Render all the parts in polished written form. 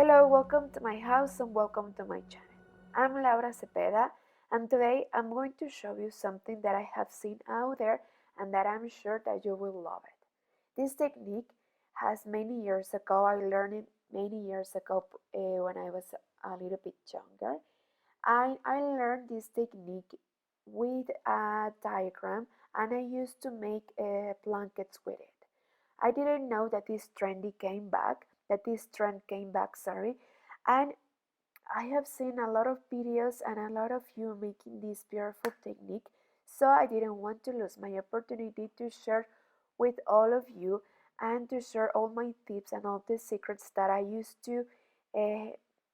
Hello, welcome to my house and welcome to my channel. I'm Laura Cepeda and today I'm going to show you something that I have seen out there and that I'm sure that you will love it. This technique has many years ago, I learned it many years ago when I was a little bit younger. I learned this technique with a diagram and I used to make blankets with it. I didn't know that this trend came back, sorry, and I have seen a lot of videos and a lot of you making this beautiful technique, so I didn't want to lose my opportunity to share with all of you and to share all my tips and all the secrets that I used to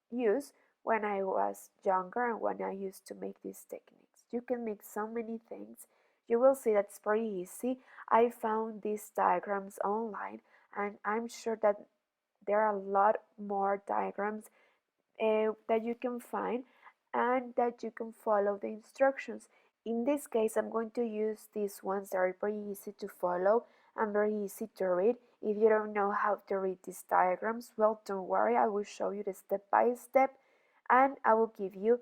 use when I was younger and when I used to make these techniques. You can make so many things. You will see that's pretty easy. I found these diagrams online and I'm sure that there are a lot more diagrams that you can find and that you can follow the instructions. In this case, I'm going to use these ones that are very easy to follow and very easy to read. If you don't know how to read these diagrams, well, don't worry, I will show you the step by step and I will give you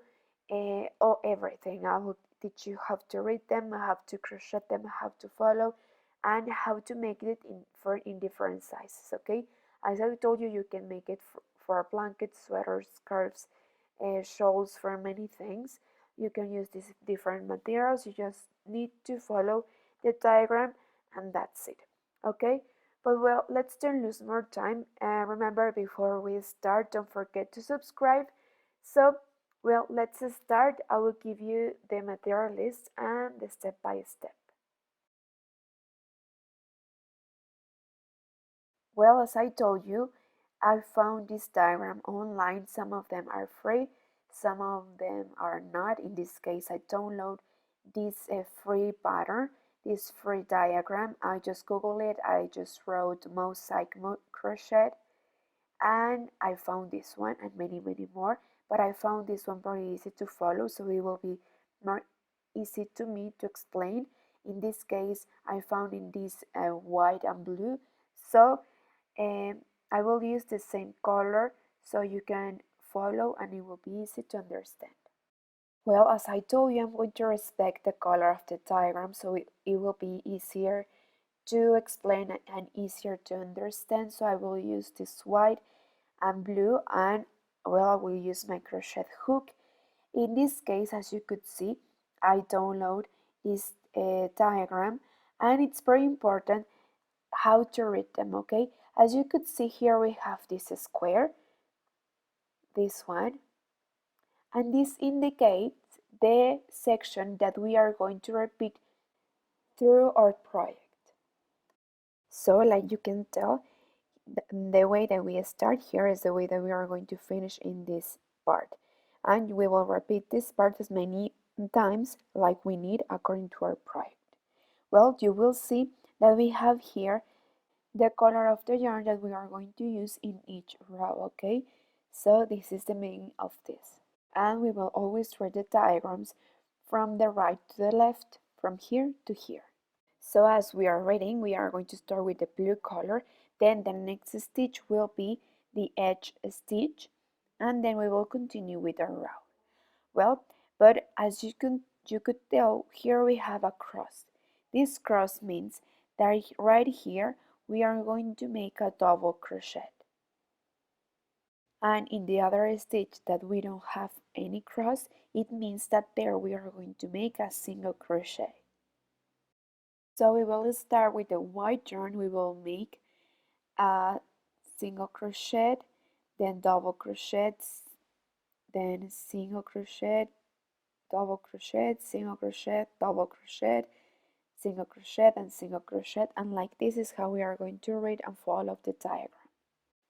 everything. I will teach you how to read them, how to crochet them, how to follow, and how to make it in different sizes, okay? As I told you, you can make it for blankets, sweaters, scarves, shawls, for many things. You can use these different materials. You just need to follow the diagram and that's it, okay? But well, let's don't lose more time. Remember, before we start, don't forget to subscribe. So, well, let's start. I will give you the material list and the step by step. Well, as I told you, I found this diagram online. Some of them are free, some of them are not. In this case, I download this free pattern, this free diagram. I just Google it. I just wrote Mosaic crochet and I found this one and many more, but I found this one very easy to follow, so it will be more easy to me to explain. In this case, I found in this white and blue, so I will use the same color so you can follow and it will be easy to understand. Well, as I told you, I'm going to respect the color of the diagram so it will be easier to explain and easier to understand. So I will use this white and blue and well, I will use my crochet hook. In this case, as you could see, I download this diagram and it's very important how to read them, okay? As you could see here, we have this square, this one, and this indicates the section that we are going to repeat through our project. So like you can tell, the way that we start here is the way that we are going to finish in this part. And we will repeat this part as many times like we need according to our project. Well, you will see that we have here the color of the yarn that we are going to use in each row, okay? So this is the meaning of this. And we will always read the diagrams from the right to the left, from here to here. So as we are reading, we are going to start with the blue color, then the next stitch will be the edge stitch, and then we will continue with our row. Well, but as you could tell, here we have a cross. This cross means that right here we are going to make a double crochet. And in the other stitch that we don't have any cross, it means that there we are going to make a single crochet. So we will start with the white yarn. We will make a single crochet, then double crochet, then single crochet, double crochet, single crochet, double crochet, single crochet, and single crochet, and like this is how we are going to read and follow the diagram.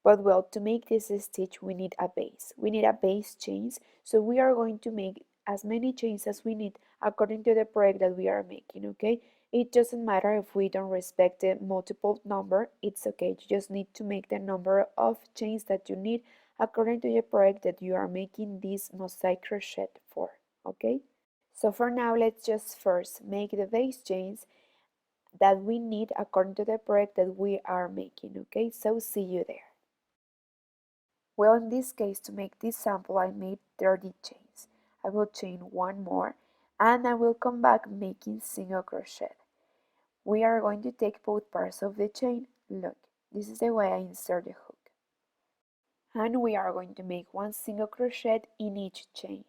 But well, to make this stitch we need a base. We need a base chains, so we are going to make as many chains as we need according to the project that we are making, okay? It doesn't matter if we don't respect the multiple number, it's okay. You just need to make the number of chains that you need according to the project that you are making this mosaic crochet for, okay? So for now, let's just first make the base chains that we need according to the project that we are making, okay? So see you there. Well, in this case, to make this sample, I made 30 chains. I will chain one more and I will come back making single crochet. We are going to take both parts of the chain. Look, this is the way I insert the hook. And we are going to make one single crochet in each chain.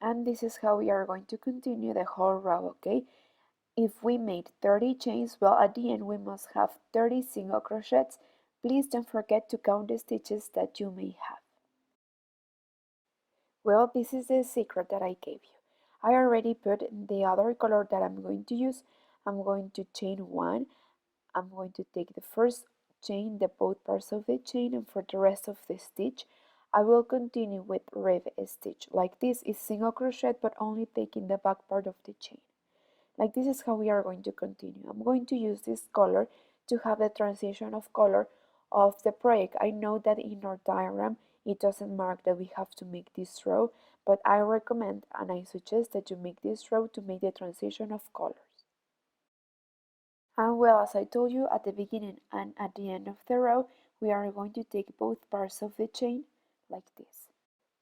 And this is how we are going to continue the whole row, okay? If we made 30 chains, well, at the end we must have 30 single crochets. Please don't forget to count the stitches that you may have. Well, this is the secret that I gave you. I already put the other color that I'm going to use. I'm going to chain one. I'm going to take the first chain, the both parts of the chain, and for the rest of the stitch, I will continue with rib stitch. Like this is single crochet, but only taking the back part of the chain. Like this is how we are going to continue. I'm going to use this color to have the transition of color of the project. I know that in our diagram it doesn't mark that we have to make this row, but I recommend and I suggest that you make this row to make the transition of colors. And well, as I told you at the beginning and at the end of the row, we are going to take both parts of the chain like this.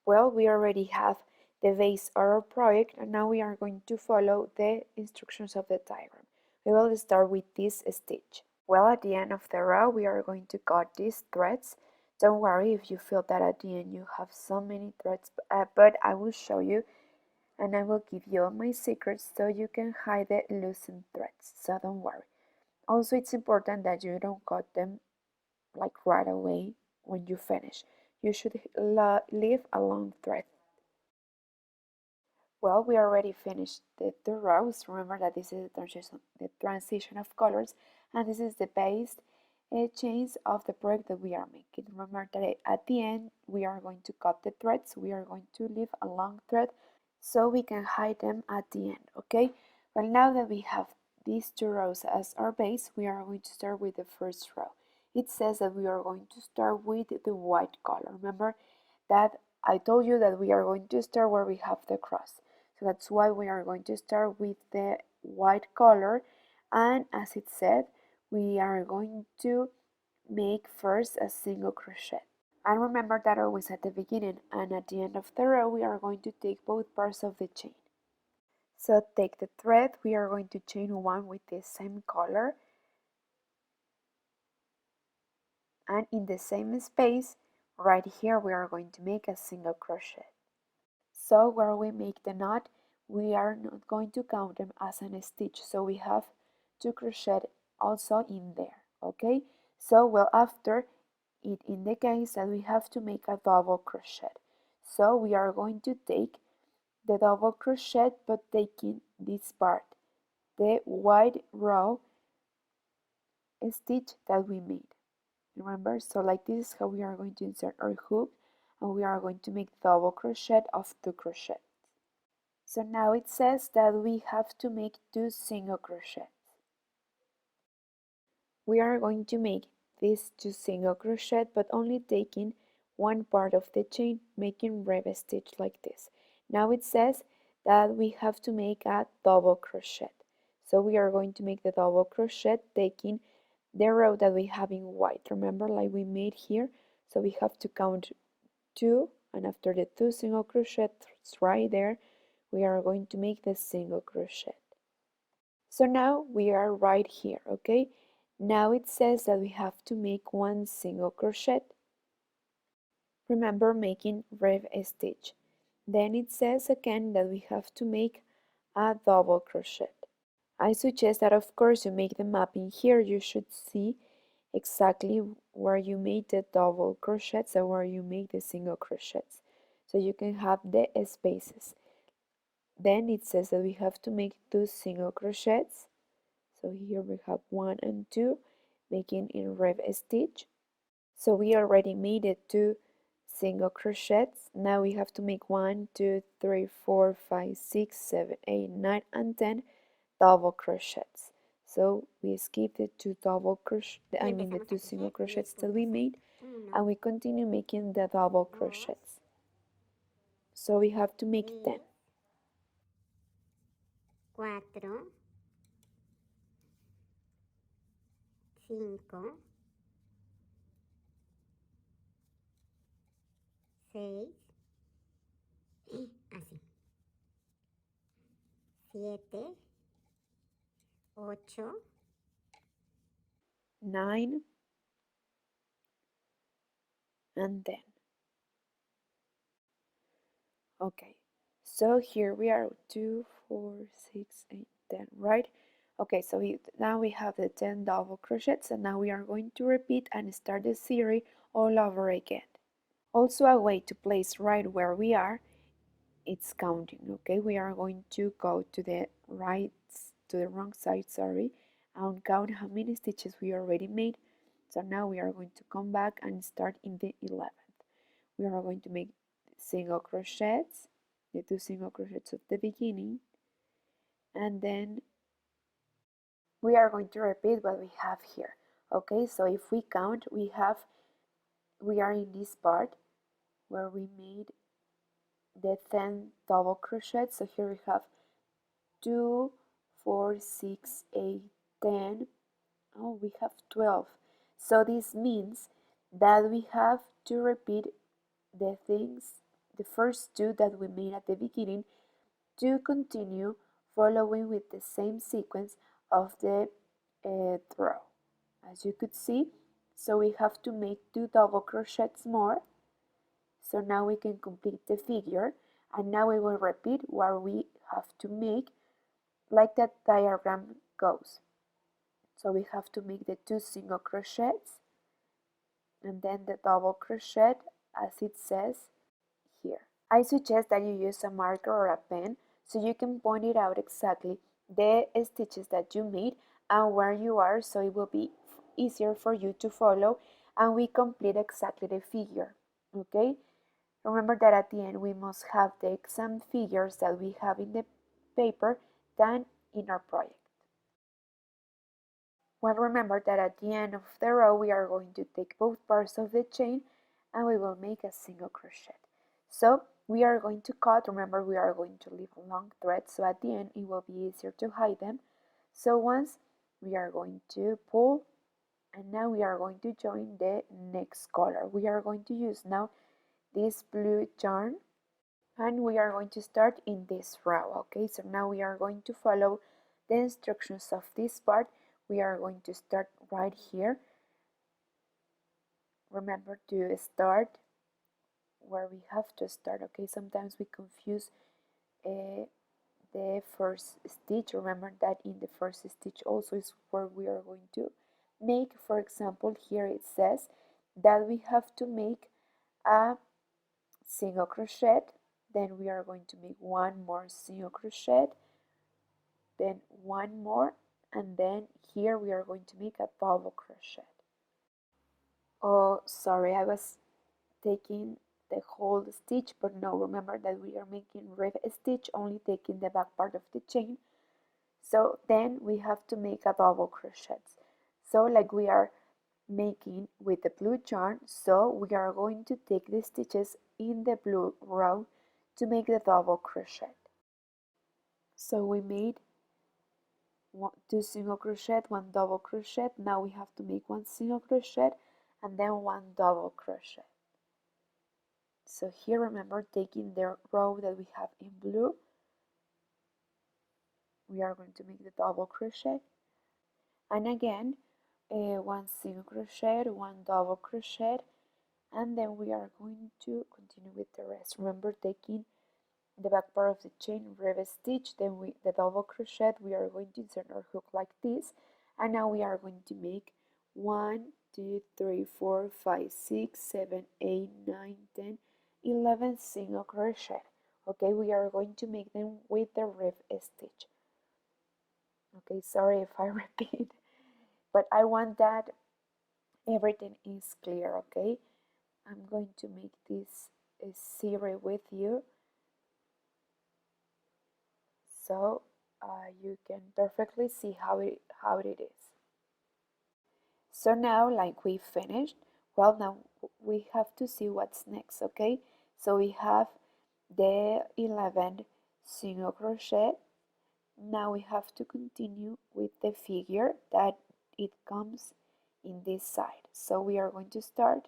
Well, we already have the base of our project and now we are going to follow the instructions of the diagram. We will start with this stitch. Well, at the end of the row we are going to cut these threads. Don't worry if you feel that at the end you have so many threads, but I will show you and I will give you all my secrets so you can hide the loosened threads, so don't worry. Also, it's important that you don't cut them like right away when you finish. You should leave a long thread. Well, we already finished the rows. Remember that this is the transition of colors, and this is the base chains of the project that we are making. Remember that at the end we are going to cut the threads. We are going to leave a long thread so we can hide them at the end, okay? Well, now that we have these two rows as our base, we are going to start with the first row. It says that we are going to start with the white color. Remember that I told you that we are going to start where we have the cross. So that's why we are going to start with the white color, and as it said, we are going to make first a single crochet. And remember that always at the beginning and at the end of the row we are going to take both parts of the chain. So take the thread, we are going to chain one with the same color, and in the same space right here we are going to make a single crochet. So where we make the knot, we are not going to count them as a stitch, so we have to crochet also in there, okay? So well, after it indicates that we have to make a double crochet. So we are going to take the double crochet but taking this part, the white row stitch that we made. Remember, so like this is how we are going to insert our hook, and we are going to make double crochet of 2 crochets. So now it says that we have to make 2 single crochets. We are going to make these 2 single crochet but only taking one part of the chain, making rib stitch like this. Now it says that we have to make a double crochet. So we are going to make the double crochet taking the row that we have in white. Remember, like we made here, so we have to count 2, and after the 2 single crochets right there, we are going to make the single crochet. So now we are right here, okay? Now it says that we have to make 1 single crochet. Remember making rib stitch. Then it says again that we have to make a double crochet. I suggest that of course you make the mapping here. You should see exactly where you made the double crochets and where you make the single crochets, so you can have the spaces. Then it says that we have to make 2 single crochets. So here we have 1 and 2, making in rib stitch. So we already made it 2 single crochets. Now we have to make 1, 2, 3, 4, 5, 6, 7, 8, 9, and 10 double crochets. So we skip the 2 double crochet, the 2 single crochets that we made, and we continue making the double crochets. So we have to make 10. 4, 5, 6 y así. 7, 8, 9, and 10. Okay, so here we are 2, 4, 6, 8, 10, right? Okay, so now we have the 10 double crochets, and now we are going to repeat and start the series all over again. Also, a way to place right where we are, it's counting. Okay, we are going to go to the wrong side, sorry, and count how many stitches we already made. So now we are going to come back and start in the 11th. We are going to make single crochets, the 2 single crochets at the beginning, and then we are going to repeat what we have here. Okay, so if we count, we are in this part where we made the 10 double crochets. So here we have 2, 4, 6, 8, 10. Oh, we have 12. So this means that we have to repeat the first two that we made at the beginning, to continue following with the same sequence of the row. As you could see, so we have to make 2 double crochets more. So now we can complete the figure, and now we will repeat what we have to make like that diagram goes. So we have to make the 2 single crochets and then the double crochet as it says here. I suggest that you use a marker or a pen so you can point it out exactly the stitches that you made and where you are, so it will be easier for you to follow and we complete exactly the figure. Okay? Remember that at the end we must have the exact figures that we have in the paper done in our project. Well, remember that at the end of the row we are going to take both parts of the chain and we will make a single crochet. So we are going to cut, remember we are going to leave a long thread, so at the end it will be easier to hide them. So once we are going to pull, and now we are going to join the next color. We are going to use now this blue yarn, and we are going to start in this row. Okay, so now we are going to follow the instructions of this part. We are going to start right here. Remember to start where we have to start. Okay, sometimes we confuse the first stitch. Remember that in the first stitch also is where we are going to make. For example, here it says that we have to make a single crochet, then we are going to make one more single crochet, then one more, and then here we are going to make a double crochet. Oh, sorry, I was taking the whole stitch, but no, remember that we are making reef stitch, only taking the back part of the chain. So then we have to make a double crochet. So like we are making with the blue yarn, so we are going to take the stitches in the blue row to make the double crochet. So we made 2 single crochet, 1 double crochet. Now we have to make 1 single crochet and then 1 double crochet. So here remember taking the row that we have in blue, we are going to make the double crochet, and again 1 single crochet, 1 double crochet, and then we are going to continue with the rest. Remember taking the back part of the chain, reverse stitch, then the double crochet, we are going to insert our hook like this, and now we are going to make 1, 2, 3, 4, 5, 6, 7, 8, 9, 10, 11 single crochet. Okay, we are going to make them with the reverse stitch. Okay, sorry if I repeat, but I want that everything is clear. Okay, I'm going to make this series with you so you can perfectly see how it is. So now, like we finished, well, now we have to see what's next. Okay, so we have the 11 single crochet. Now we have to continue with the figure that it comes in this side. So we are going to start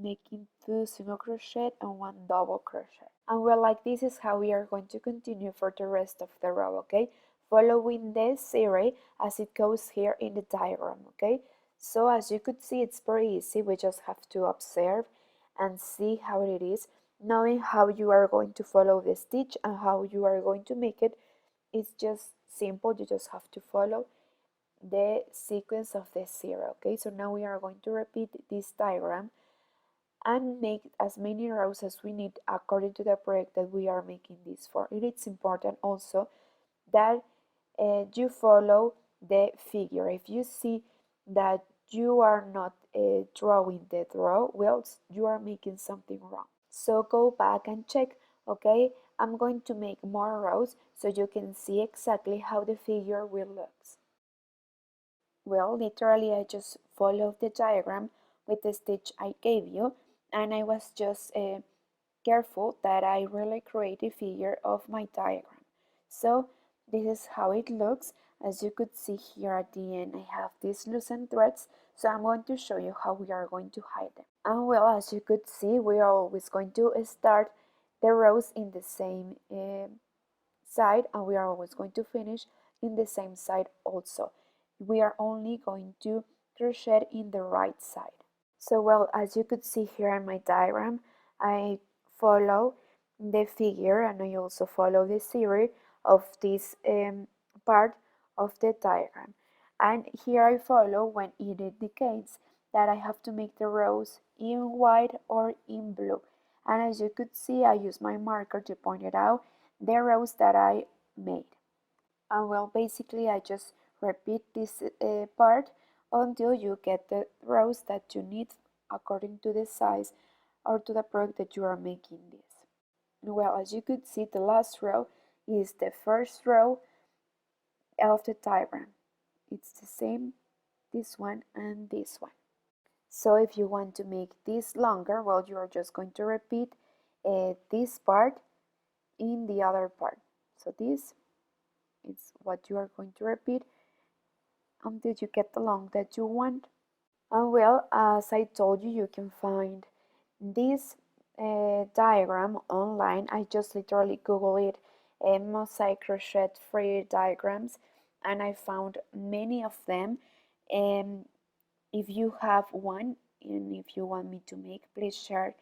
making 2 single crochet and 1 double crochet. And well, like this is how we are going to continue for the rest of the row, okay? Following this series as it goes here in the diagram, okay? So as you could see, it's very easy. We just have to observe and see how it is. Knowing how you are going to follow the stitch and how you are going to make it is just simple. You just have to follow the sequence of the zero, okay? So now we are going to repeat this diagram and make as many rows as we need according to the project that we are making this for. It is important also that you follow the figure. If you see that you are not drawing the row, well, you are making something wrong. So go back and check, okay? I'm going to make more rows so you can see exactly how the figure will look. Well, literally I just followed the diagram with the stitch I gave you, and I was just careful that I really create a figure of my diagram. So this is how it looks. As you could see here at the end, I have these loosened threads, so I'm going to show you how we are going to hide them. And well, as you could see, we are always going to start the rows in the same side, and we are always going to finish in the same side also. We are only going to crochet in the right side. So well, as you could see here in my diagram, I follow the figure and I also follow the series of this part of the diagram. And here I follow when it indicates that I have to make the rows in white or in blue. And as you could see, I use my marker to point it out the rows that I made. And well, basically I just repeat this part until you get the rows that you need according to the size or to the project that you are making this. And well, as you could see, the last row is the first row of the diagram. It's the same, this one and this one. So if you want to make this longer, well, you are just going to repeat this part in the other part. So this is what you are going to repeat until you get the length that you want. And well, as I told you, you can find this diagram online. I just literally googled it, Mosaic crochet free diagrams, and I found many of them. And if you have one and if you want me to make, please share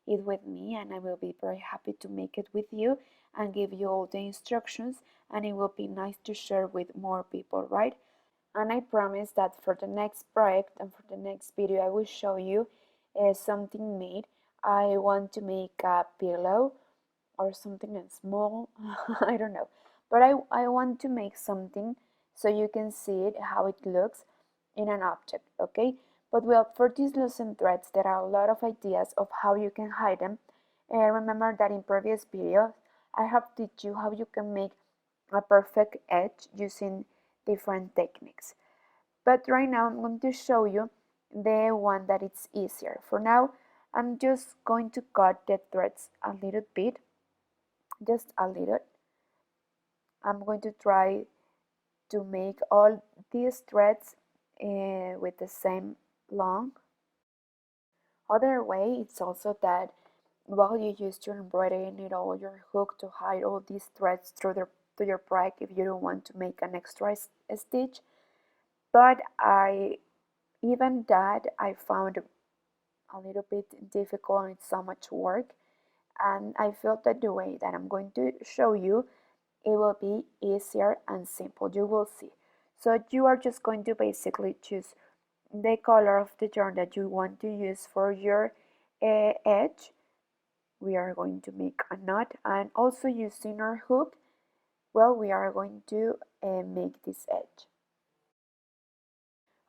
it with me and I will be very happy to make it with you and give you all the instructions, and it will be nice to share with more people, right? And I promise that for the next project and for the next video I will show you something made. I want to make a pillow or something small, I don't know, but I want to make something so you can see it, how it looks in an object, okay? But well, for these loosened threads there are a lot of ideas of how you can hide them. Remember that in previous videos I have taught you how you can make a perfect edge using different techniques. But right now I'm going to show you the one that it's easier. For now, I'm just going to cut the threads a little bit, just a little. I'm going to try to make all these threads with the same long. Other way, it's also that while you use your embroidery needle or your hook to hide all these threads through your project if you don't want to make an extra stitch. But even that I found a little bit difficult and it's so much work, and I felt that the way that I'm going to show you, it will be easier and simple. You will see. So you are just going to basically choose the color of the yarn that you want to use for your edge. We are going to make a knot, and also using our hook, well, we are going to make this edge.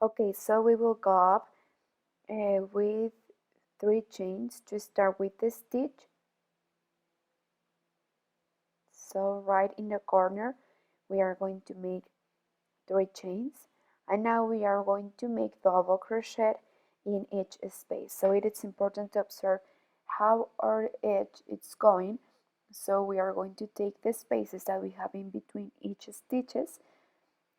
Okay, so we will go up with 3 chains to start with the stitch. So right in the corner we are going to make 3 chains, and now we are going to make double crochet in each space. So it is important to observe how our edge is going. So we are going to take the spaces that we have in between each stitches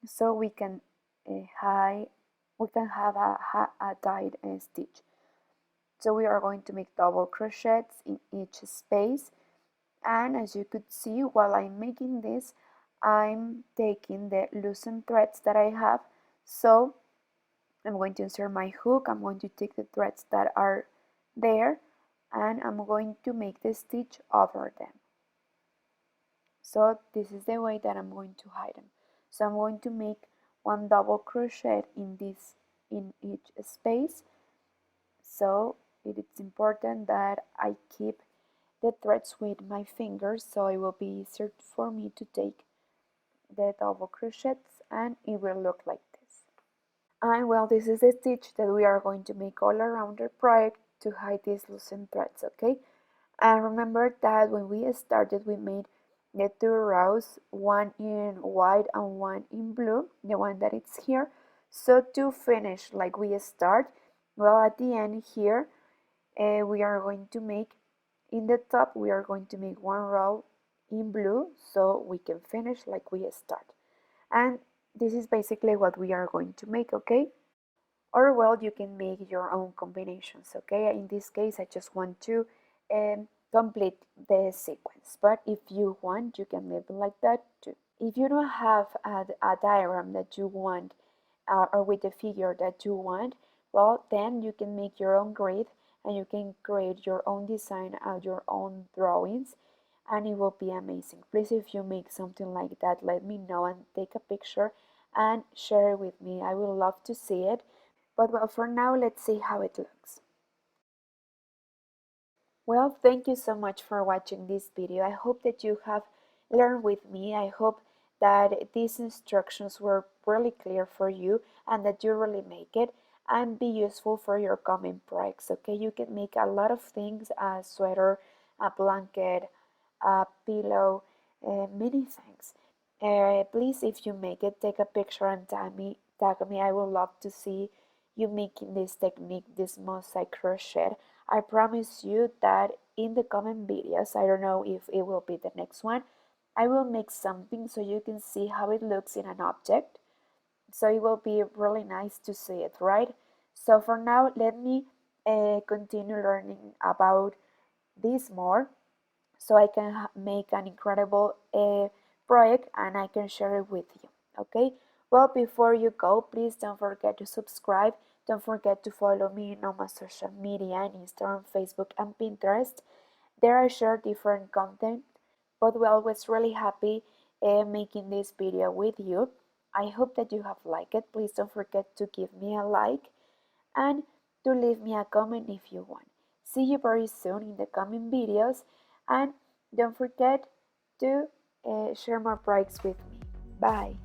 so we can have a tied stitch. So we are going to make double crochets in each space, and as you could see, while I'm making this, I'm taking the loosened threads that I have. So I'm going to insert my hook, I'm going to take the threads that are there, and I'm going to make the stitch over them. So this is the way that I'm going to hide them. So I'm going to make one double crochet in each space. So it is important that I keep the threads with my fingers, so it will be easier for me to take the double crochets, and it will look like this. And well, this is the stitch that we are going to make all around the project to hide these loosened threads, okay? And remember that when we started, we made the two rows, one in white and one in blue, the one that is here. So to finish like we start, well, at the end here, we are going to make, in the top, we are going to make one row in blue so we can finish like we start. And this is basically what we are going to make, okay? Or well, you can make your own combinations, okay? In this case, I just want to complete the sequence, but if you want, you can leave it like that too. If you don't have a diagram that you want, or with the figure that you want, well, then you can make your own grid and you can create your own design and your own drawings, and it will be amazing. Please, if you make something like that, let me know and take a picture and share it with me. I would love to see it. But well, for now, let's see how it looks. Well, thank you so much for watching this video. I hope that you have learned with me. I hope that these instructions were really clear for you and that you really make it and be useful for your coming projects, okay? You can make a lot of things, a sweater, a blanket, a pillow, many things. Please, if you make it, take a picture and tag me. I would love to see you making this technique, this mosaic crochet. I promise you that in the coming videos, I don't know if it will be the next one, I will make something so you can see how it looks in an object. So it will be really nice to see it, right? So for now, let me continue learning about this more so I can make an incredible project and I can share it with you, okay? Well, before you go, please don't forget to subscribe. Don't forget to follow me on my social media on Instagram, Facebook, and Pinterest. There I share different content, but we always really happy making this video with you. I hope that you have liked it. Please don't forget to give me a like and to leave me a comment if you want. See you very soon in the coming videos, and don't forget to share more projects with me. Bye.